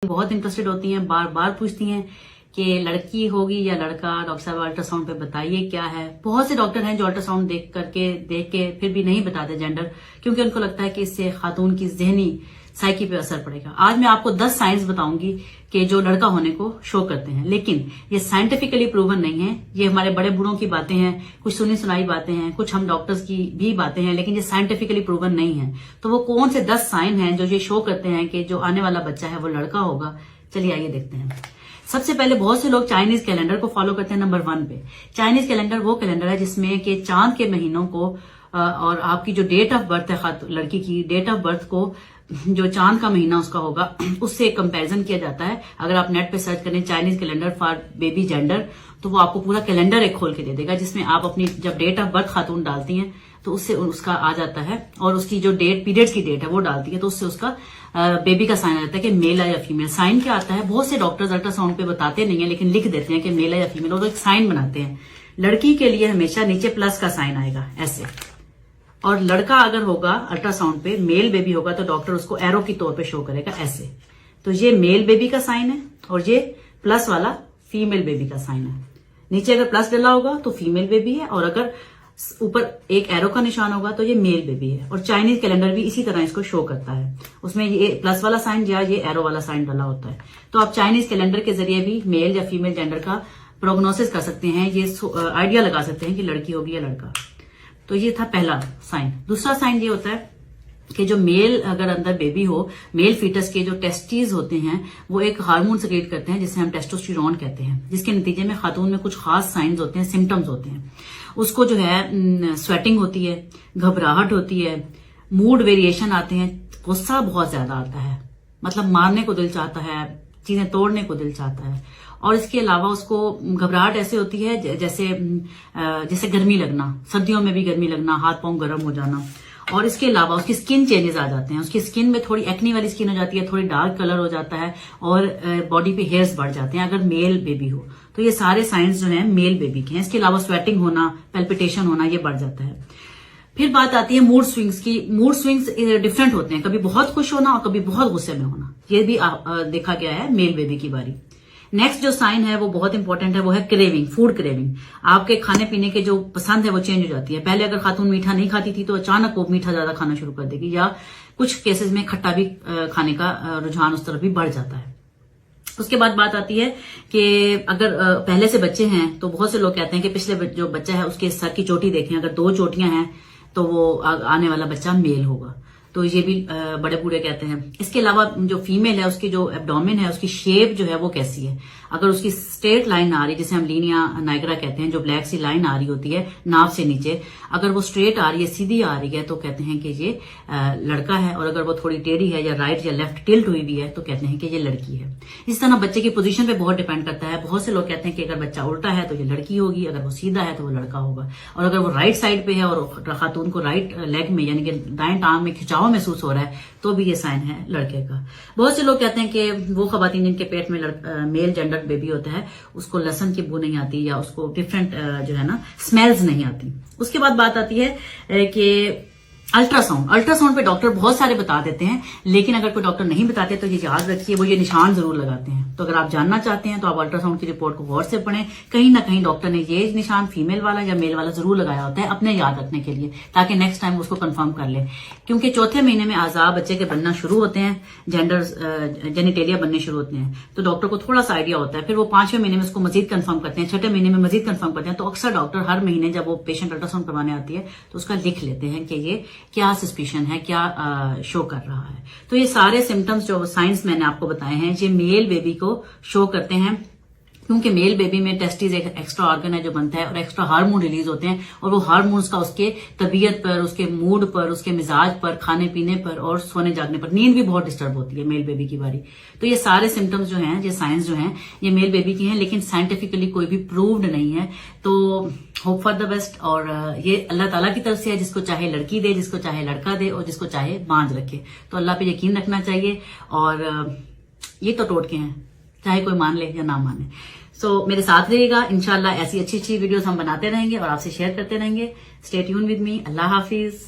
बहुत इंटरेस्टेड होती हैं, बार बार पूछती हैं कि लड़की होगी या लड़का, डॉक्टर साहब अल्ट्रासाउंड पे बताइए क्या है। बहुत से डॉक्टर हैं जो अल्ट्रासाउंड देख के फिर भी नहीं बताते जेंडर, क्योंकि उनको लगता है कि इससे खातून की जहनी साइकी पे असर पड़ेगा। आज मैं आपको 10 साइंस बताऊंगी कि जो लड़का होने को शो करते हैं, लेकिन ये साइंटिफिकली प्रूवन नहीं है। ये हमारे बड़े बूढ़ों की बातें हैं, कुछ सुनी सुनाई बातें हैं, कुछ हम डॉक्टर्स की भी बातें हैं, लेकिन ये साइंटिफिकली प्रूवन नहीं है। तो वो कौन से 10 साइन हैं जो ये शो करते हैं कि जो आने वाला बच्चा है वो लड़का होगा? चलिए आइए देखते हैं। सबसे पहले बहुत से लोग चाइनीज कैलेंडर को फॉलो करते हैं। नंबर 1 पे चाइनीज कैलेंडर वो कैलेंडर है जिसमें कि चांद के महीनों को और आपकी जो डेट ऑफ बर्थ है लड़की की डेट ऑफ बर्थ को जो चांद का महीना उसका होगा उससे कंपैरिजन किया जाता है। अगर आप नेट पे सर्च करें Chinese calendar for baby gender तो वो आपको पूरा कैलेंडर एक खोल के दे देगा, जिसमें आप अपनी जब डेट ऑफ बर्थ खातून डालती हैं तो उससे उसका आ जाता है, और उसकी जो डेट पीरियड्स की डेट है वो डालती है तो उससे उसका बेबी का साइन आ जाता है कि मेल है या फीमेल। साइन क्या आता है? बहुत से डॉक्टर्स अल्ट्रासाउंड पे बताते नहीं है, लेकिन लिख देते हैं कि मेल है या फीमेल, और एक साइन बनाते हैं। लड़की के लिए हमेशा नीचे प्लस का साइन आएगा ऐसे, और लड़का अगर होगा अल्ट्रासाउंड पे मेल बेबी होगा तो डॉक्टर उसको एरो की तौर पे शो करेगा ऐसे। तो ये मेल बेबी का साइन है और ये प्लस वाला फीमेल बेबी का साइन है। नीचे अगर प्लस डला होगा तो फीमेल बेबी है, और अगर ऊपर एक एरो का निशान होगा तो ये मेल बेबी है। और चाइनीज कैलेंडर भी इसी तरह इसको शो करता है, उसमें ये प्लस वाला साइन या ये एरो वाला साइन डला होता है। तो आप चाइनीज कैलेंडर के जरिए भी मेल या फीमेल जेंडर का प्रोग्नोसिस कर सकते हैं, ये आइडिया लगा सकते हैं कि लड़की होगी या लड़का। तो ये था पहला साइन। दूसरा साइन ये होता है कि जो मेल अगर अंदर बेबी हो, मेल फीटस के जो टेस्टीज होते हैं वो एक हार्मोन सेक्रेट करते हैं जिसे हम टेस्टोस्टेरोन कहते हैं, जिसके नतीजे में खातून में कुछ खास साइंस होते हैं, सिम्टम्स होते हैं। उसको जो है स्वेटिंग होती है, घबराहट होती है, मूड वेरिएशन आते हैं, गुस्सा बहुत ज्यादा आता है, मतलब मारने को दिल चाहता है, चीजें तोड़ने को दिल चाहता है। और इसके अलावा उसको घबराहट ऐसे होती है जैसे गर्मी लगना, सर्दियों में भी गर्मी लगना, हाथ पांव गर्म हो जाना। और इसके अलावा उसकी स्किन चेंजेस आ जाते हैं, उसकी स्किन में थोड़ी एक्नी वाली स्किन हो जाती है, थोड़ी डार्क कलर हो जाता है, और बॉडी पे हेयर्स बढ़ जाते हैं अगर मेल बेबी हो। तो ये सारे साइंस जो हैं मेल बेबी के हैं। इसके अलावा स्वेटिंग होना, पेल्पिटेशन होना, ये बढ़ जाता है। फिर बात आती है मूड स्विंग्स की। मूड स्विंग्स डिफरेंट होते हैं, कभी बहुत खुश होना और कभी बहुत गुस्से में होना, ये भी देखा गया है मेल बेबी की बारी। नेक्स्ट जो साइन है वो बहुत इंपॉर्टेंट है, वो है क्रेविंग, फूड क्रेविंग। आपके खाने पीने के जो पसंद है वो चेंज हो जाती है। पहले अगर खातून मीठा नहीं खाती थी तो अचानक वो मीठा ज्यादा खाना शुरू कर देगी, या कुछ केसेस में खट्टा भी खाने का रुझान उस तरफ भी बढ़ जाता है। उसके बाद बात आती है कि अगर पहले से बच्चे हैं तो बहुत से लोग कहते हैं कि पिछले जो बच्चा है उसके सर की चोटी देखें, अगर 2 चोटियां हैं तो वो आने वाला बच्चा मेल होगा। तो ये भी बड़े बूढ़े कहते हैं। इसके अलावा जो फीमेल है उसकी जो एब्डोमेन है उसकी शेप जो है वो कैसी है, अगर उसकी स्ट्रेट लाइन आ रही है, जिसे हम लीनिया नाइग्रा कहते हैं, जो ब्लैक सी लाइन आ रही होती है नाभ से नीचे, अगर वो स्ट्रेट आ रही है, सीधी आ रही है, तो कहते हैं कि ये लड़का है। और अगर वो थोड़ी टेढ़ी है या राइट या लेफ्ट टिल्ट हुई भी है तो कहते हैं कि ये लड़की है। इस तरह बच्चे की पोजीशन पे बहुत डिपेंड करता है। बहुत से लोग कहते हैं कि अगर बच्चा उल्टा है तो ये लड़की होगी, अगर वो सीधा है तो वो लड़का होगा। और अगर वो राइट साइड पे है और खातून को राइट लेग में यानी कि दाएं टांग में खिंचाव महसूस हो रहा है तो भी ये साइन है लड़के का। बहुत से लोग कहते हैं कि वो खवातीन जिनके पेट में मेल जेंडर बेबी होता है उसको लहसुन की बू नहीं आती, या उसको डिफरेंट जो है ना स्मेल्स नहीं आती। उसके बाद बात आती है कि अल्ट्रासाउंड पे डॉक्टर बहुत सारे बता देते हैं, लेकिन अगर कोई डॉक्टर नहीं बताते तो ये याद रखिए वो ये निशान जरूर लगाते हैं। तो अगर आप जानना चाहते हैं तो आप अल्ट्रासाउंड की रिपोर्ट को गौर से पढ़ें, कहीं ना कहीं डॉक्टर ने ये निशान फीमेल वाला या मेल वाला जरूर लगाया होता है अपने याद रखने के लिए, ताकि नेक्स्ट टाइम उसको कंफर्म कर ले। क्योंकि चौथे महीने में आज़ाद बच्चे के बनना शुरू होते हैं, जेनिटेलिया बनने शुरू होते हैं, तो डॉक्टर को थोड़ा सा आइडिया होता है। फिर वो 5वें महीने में उसको मजीद कंफर्म करते हैं, 6ठे महीने में मजीद कंफर्म करते हैं। तो अक्सर डॉक्टर हर महीने जब वो पेशेंट अल्ट्रासाउंड करवाने आती है तो उसका लिख लेते हैं कि ये क्या सस्पिशन है, क्या शो कर रहा है। तो ये सारे सिम्टम्स जो साइंस मैंने आपको बताए हैं ये मेल बेबी को शो करते हैं, क्योंकि मेल बेबी में टेस्टिस एक एक्स्ट्रा ऑर्गन है जो बनता है और एक्स्ट्रा हार्मोन रिलीज होते हैं, और वो हार्मोन्स का उसके तबीयत पर, उसके मूड पर, उसके मिजाज पर, खाने पीने पर और सोने जागने पर, नींद भी बहुत डिस्टर्ब होती है मेल बेबी की बारी। तो ये सारे सिम्टम्स जो हैं, ये साइंस जो हैं, ये मेल बेबी की हैं, लेकिन साइंटिफिकली कोई भी प्रूव्ड नहीं है। तो होप फॉर द बेस्ट। और ये अल्लाह ताला की तरफ से है, जिसको चाहे लड़की दे, जिसको चाहे लड़का दे, और जिसको चाहे बांझ रखे। तो अल्लाह पे यकीन रखना चाहिए, और ये तो टोटके हैं, चाहे कोई मान ले या ना माने। सो मेरे साथ रहिएगा, इंशाल्लाह ऐसी अच्छी अच्छी वीडियोस हम बनाते रहेंगे और आपसे शेयर करते रहेंगे। Stay tune with me. Allah Hafiz.